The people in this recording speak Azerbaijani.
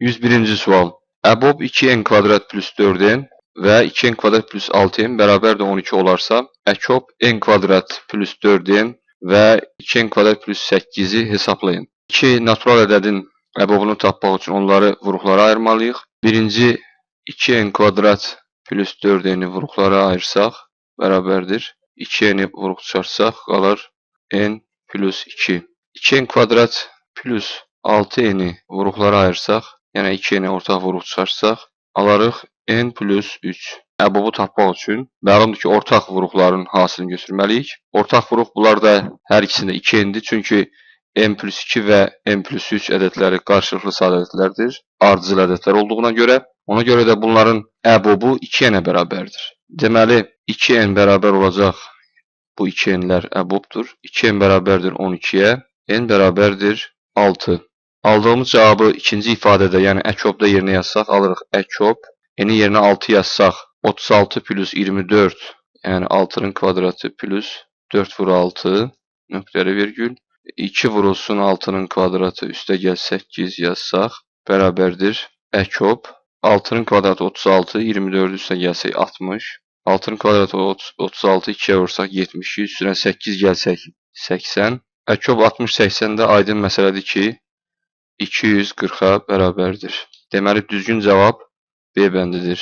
101-ci sual. Əbob 2n kvadrat plus 4n və 2n kvadrat plus 6n bərabər də 12 olarsa, əkob n kvadrat plus 4n və 2n kvadrat plus 8-i hesablayın. İki natural ədədin əbobunu tapmaq üçün onları vuruqlara ayırmalıyıq. Birinci 2n kvadrat plus 4n-i vuruqlara ayırsaq bərabərdir. 2n-i vuruq çıxarsaq qalar n plus 2. 2n kvadrat plus 6n-i vuruqlara ayırsaq, yəni 2n-i ortaq vuruq çıxarsaq, alarıq n plus 3. Əbobu tapmaq üçün məlumdur ki, ortaq vuruqların hasilini götürməliyik. Ortaq vuruq bunlar da hər ikisində 2n-dir, çünki n plus 2 və n plus 3 ədədləri qarşılıqlı sadə ədədlərdir, ardıcıl ədədlər olduğuna görə. Ona görə də bunların əbobu 2n-ə bərabərdir. Deməli, 2n bərabər olacaq, bu 2n-lər əbobdur. 2n bərabərdir 12-yə, n bərabərdir 6. Aldığımız cavabı ikinci ifadədə, yəni əkobda yerinə yazsaq, alırıq əkob. N-i yerinə 6 yazsaq, 36 plus 24, yəni 6-nın kvadratı plus 4 vur 6, nöqtəli virgül. 2 vurulsun 6-nın kvadratı üstə gəl 8 yazsaq, bərabərdir əkob. 6-nın kvadratı 36, 24 üstə gəlsək 60. 6-nın kvadratı 36, 2-yə vursaq 72, üstünə 8 gəlsək 80. Əkob 60-80-də aydın məsələdir ki, 240-a bərabərdir. Deməli, düzgün cavab B bəndidir.